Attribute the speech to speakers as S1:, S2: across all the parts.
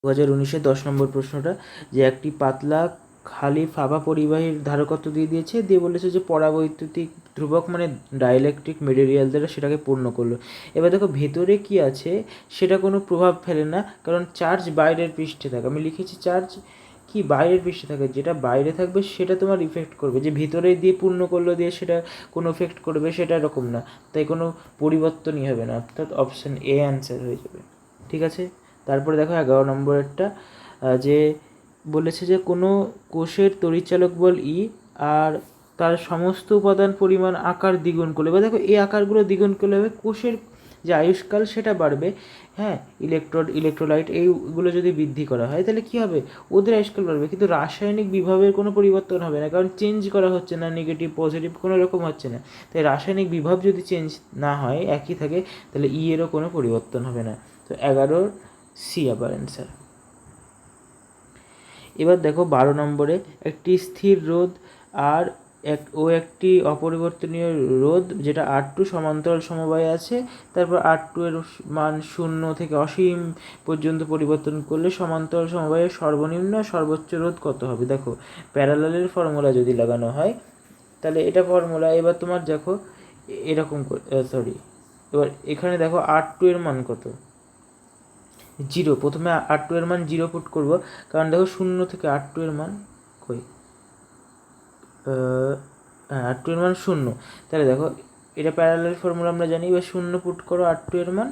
S1: 2019-এর 10 নম্বর প্রশ্নটা, যে একটি পাতলা খালি ফাঁপা পরিবাহীর ধারকত্ব দিয়ে বলেছে যে পরাবৈদ্যুতিক ধ্রুবক মানে ডাইলেকট্রিক মেটেরিয়াল দ্বারা সেটাকে পূর্ণ করলো। এবার দেখো ভেতরে কি আছে সেটা কোনো প্রভাব ফেলে না, কারণ চার্জ বাইরের পৃষ্ঠে থাকে। আমি লিখেছি চার্জ কি বাইরের পৃষ্ঠে থাকে, যেটা বাইরে থাকবে সেটা তোমার ইফেক্ট করবে, যে ভিতরে দিয়ে পূর্ণ করলো দিয়ে সেটা কোনো ইফেক্ট করবে সেটা এরকম না, তাই কোনো পরিবর্তনই হবে না, অর্থাৎ অপশান এ অ্যান্সার হয়ে যাবে। ঠিক আছে, তারপরে দেখো 11 নম্বরেরটা, যে বলেছে যে কোনো কোষের তড়িৎচালক বল ই আর তার সমস্ত উপাদান পরিমাণ আকার দ্বিগুণ করলে, বা দেখো এই আকারগুলো দ্বিগুণ করলে হবে কোষের যে আয়ুষ্কাল সেটা বাড়বে। হ্যাঁ, ইলেকট্রোলাইট এইগুলো যদি বৃদ্ধি করা হয় তাহলে কী হবে, ওদের আয়ুষ্কাল বাড়বে, কিন্তু রাসায়নিক বিভবের কোনো পরিবর্তন হবে না, কারণ চেঞ্জ করা হচ্ছে না, নেগেটিভ পজিটিভ কোনো রকম হচ্ছে না। তাই রাসায়নিক বিভব যদি চেঞ্জ না হয়, একই থাকে, তাহলে ই এরও কোনো পরিবর্তন হবে না। তো 11 সি আবার অ্যান্সার। এবার দেখো 12 নম্বরে, একটি স্থির রোধ আর একটি অপরিবর্তনীয় রোধ যেটা R2 সমান্তরাল সমবায়ে আছে, তারপর R2 এর মান 0 থেকে অসীম পর্যন্ত পরিবর্তন করলে সমান্তরাল সমবায়ের সর্বনিম্ন সর্বোচ্চ রোধ কত হবে। দেখো প্যারালালের ফর্মুলা যদি লাগানো হয় তাহলে এটা ফর্মুলা, এবার তোমার দেখো এরকম এবার এখানে দেখো R2 এর মান কত, 0। প্রথমে R2 এর মান 0 পুট করব, কারণ দেখো 0 থেকে R2 এর মান R2 এর মান 0, তাহলে দেখো এটা প্যারালাল ফর্মুলা আমরা জানি। এবার 0 পুট করো R2 এর মান,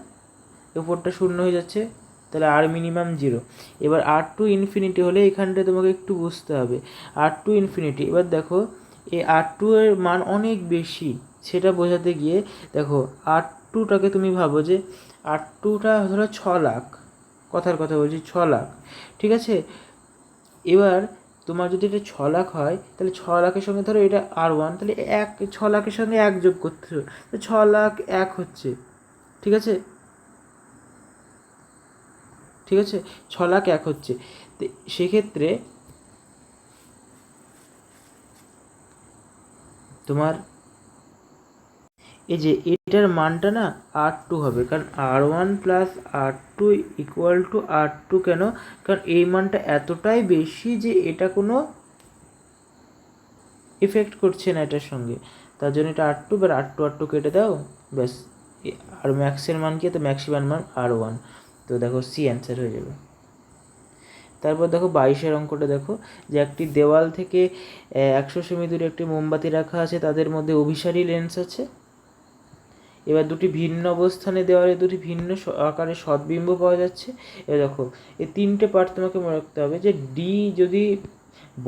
S1: উপরটা 0 হয়ে যাচ্ছে, তাহলে আর মিনিমাম 0। এবার R2 ইনফিনিটি হলে এখানটা তোমাকে একটু বুঝতে হবে, R2 ইনফিনিটি। এবার দেখো এই R2 এর মান অনেক বেশি, সেটা বোঝাতে গিয়ে দেখো R2টাকে তুমি ভাবো যে R2টা ধরো 6 লাখ, কথার কথা বলছি 6 লাখ, ঠিক আছে। এবার তোমার যদি এটা 6 লাখ হয় তাহলে 6 লাখের সঙ্গে ধরো এটা R1, তাহলে 6 লাখের সঙ্গে 1 যোগ করতে হবে, তো 6 লাখ 1 হচ্ছে, ঠিক আছে, 6 লাখ 1 হচ্ছে। তো সেক্ষেত্রে তোমার এই যে এটার মানটা না R2 হবে, কারণ R1 plus R2 equal to R2, কেন, কারণ এই মানটা এতটাই বেশি যে এটা কোনো ইফেক্ট করছে না এটার সঙ্গে, তার জন্য এটা R2, বা R2 কেটে দাও, ব্যাস। আর ম্যাক্সের মান কি, তো ম্যাক্সিমাম মান R1, তো দেখো সি অ্যান্সার হয়ে যাবে। তারপর দেখো 22-এর অঙ্কটা দেখো, যে একটি দেওয়াল থেকে 100 সেমি দূরে একটি মোমবাতি রাখা আছে, তাদের মধ্যে অভিসারী লেন্স আছে। এবার দুটি ভিন্ন অবস্থানে দেওয়ালে দুটি ভিন্ন আকারে সদ্বিম্ব পাওয়া যাচ্ছে। এবার দেখো এই 3টে পার্ট তোমাকে মনে রাখতে হবে, যে ডি যদি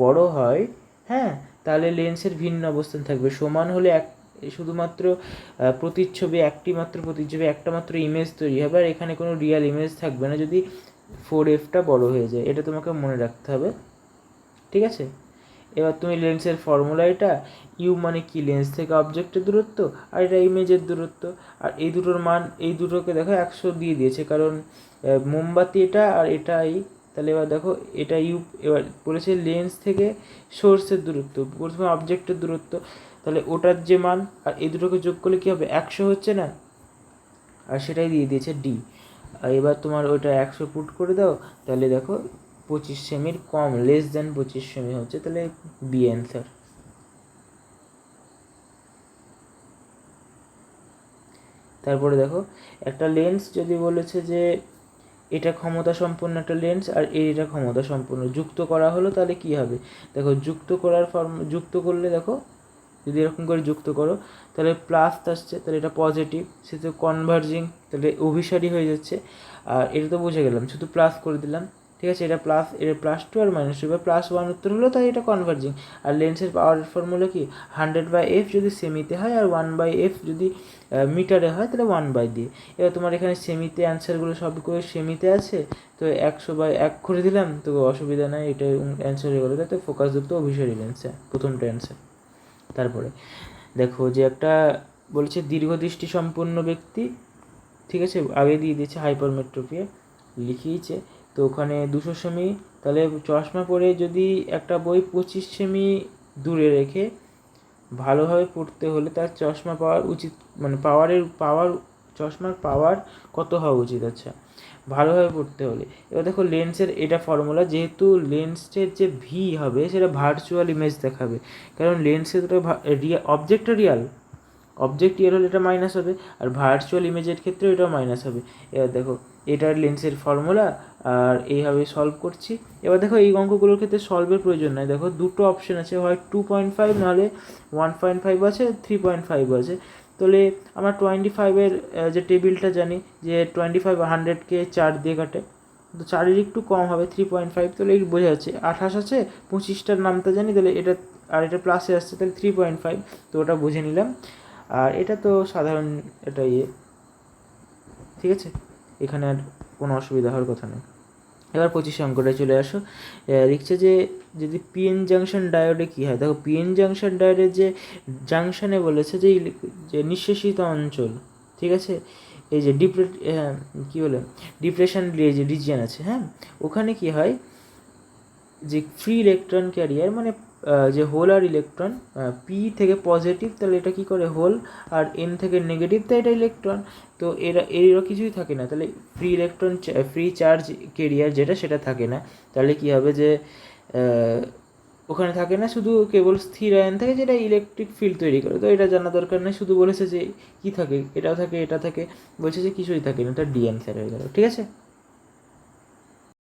S1: বড় হয়, হ্যাঁ, তাহলে লেন্সের ভিন্ন অবস্থান থাকবে, সমান হলে শুধুমাত্র প্রতিচ্ছবি, একটা মাত্র ইমেজ তৈরি হবে, আর এখানে কোনো রিয়েল ইমেজ থাকবে না যদি 4Fটা বড় হয়ে যায়, এটা তোমাকে মনে রাখতে হবে, ঠিক আছে। এবার তুমি লেন্সের ফর্মুলা, এটা ইউ মানে কি, লেন্স থেকে অবজেক্টের দূরত্ব, আর এটা ইমেজের দূরত্ব, আর এই দুটোর মান, এই দুটোকে দেখো 100 দিয়ে দিয়েছে, কারণ মোমবাতি এটা আর এটাই, তাহলে এবার দেখো এটা ইউ, এবার বলেছে লেন্স থেকে সোর্সের দূরত্ব, প্রথমে অবজেক্টের দূরত্ব, তাহলে ওটার যে মান আর এই দুটোকে যোগ করলে কী হবে, 100 হচ্ছে না, আর সেটাই দিয়ে দিয়েছে ডি। আর এবার তোমার ওইটা 100 পুট করে দাও, তাহলে দেখো 25 সেমির কম, লেস দেন 25 সেমি হচ্ছে, তাহলে বি অ্যান্সার। তারপরে দেখো একটা লেন্স যদি বলেছে যে এটা ক্ষমতা সম্পন্ন একটা লেন্স আর এটা ক্ষমতা সম্পন্ন, যুক্ত করা হলো, তাহলে কি হবে, দেখো যুক্ত করলে দেখো যদি এরকম করে যুক্ত করো তাহলে প্লাস আসছে, তাহলে এটা পজিটিভ, সেটা কনভার্জিং, তাহলে অভিসারী হয়ে যাচ্ছে। আর এটা তো বুঝে গেলাম, শুধু প্লাস করে দিলাম, ঠিক আছে, এটা +2 আর -2, এবার +1 উত্তর হলো, তাই এটা কনভার্জিং। আর লেন্সের পাওয়ারের ফর্মুলা কি, 100/f যদি সেমিতে হয় আর 1/f যদি মিটারে হয়, তাহলে 1/d। এবার তোমার এখানে সেমিতে অ্যান্সারগুলো সবগুলো সেমিতে আছে, তো 100/1 করে দিলাম, তো অসুবিধা নাই, এটাই অ্যান্সার হয়ে গেলো, তাই তো ফোকাসযুক্ত অভিসারী লেন্সে প্রথমটা অ্যান্সার। তারপরে দেখো যে একটা বলেছে দীর্ঘদৃষ্টি সম্পন্ন ব্যক্তি, ঠিক আছে, আগে দিয়ে দিয়েছে হাইপারমেট্রোপিয়া লিখিয়েছে, তো ওখানে 200 সেমি, তাহলে চশমা পরে যদি একটা বই 25 সেমি দূরে রেখে ভালোভাবে পড়তে হলে তার চশমা পাওয়ার উচিত, মানে চশমার পাওয়ার কত হওয়া উচিত, আচ্ছা, ভালোভাবে পড়তে হলে। এবার দেখো লেন্সের এটা ফর্মুলা, যেহেতু লেন্সের যে ভি হবে সেটা ভার্চুয়াল ইমেজ দেখাবে, কারণ লেন্সের দুটো অবজেক্টটা রিয়াল, অবজেক্ট রিয়াল হলে এটা মাইনাস হবে, আর ভার্চুয়াল ইমেজের ক্ষেত্রে এটাও মাইনাস হবে। এবার দেখো এটার লেন্সের ফর্মুলা, আর এইভাবে সলভ করছি। এবার দেখো এই অঙ্কগুলোর ক্ষেত্রে সলভের প্রয়োজন নয়, দেখো দুটো অপশন আছে, হয় 2.5 নাহলে 1.5 আছে, 3.5 আছে। তাহলে আমরা 25-এর যে টেবিলটা জানি, যে 25 100-কে 4 দিয়ে কাটে, তো 4-এর একটু কম হবে 3.5, তাহলে এই বোঝা যাচ্ছে 28 আছে, 25টার নামটা জানি, তাহলে এটা আর এটা প্লাসে আসছে, তাহলে 3.5, তো ওটা বুঝে নিলাম। আর এটা তো সাধারণ, এটা ঠিক আছে, এখানে আর কোনো অসুবিধা হওয়ার কথা নেই। এবার 25 অঙ্কটা চলে আসো। লিখছে যে যদি পিএন জাংশন ডায়োডে কী হয়, দেখো পিএন জাংশন ডায়োডের যে জাংশনে বলেছে যে নিঃশেষিত অঞ্চল, ঠিক আছে, এই যে কী বলে ডিপ্রেশন রিজিয়ন আছে, হ্যাঁ, ওখানে কি হয় যে ফ্রি ইলেকট্রন ক্যারিয়ার, মানে যে হোল আর ইলেকট্রন, পি থেকে পজিটিভ তাহলে এটা কী করে হোল, আর এন থেকে নেগেটিভ তাই এটা ইলেকট্রন, তো এরা কিছুই থাকে না, তাহলে free electron free charge carrier যেটা সেটা থাকে না, তাহলে কী হবে যে ওখানে থাকে না, শুধু কেবল স্থির আয়ন থাকে যেটা ইলেকট্রিক ফিল্ড তৈরি করে। তো এটা জানা দরকার নেই, শুধু বলেছে যে কী থাকে, এটাও থাকে এটা থাকে, বলছে যে কিছুই থাকে না, এটা ডি অ্যান্সার হয়ে গেল, ঠিক আছে।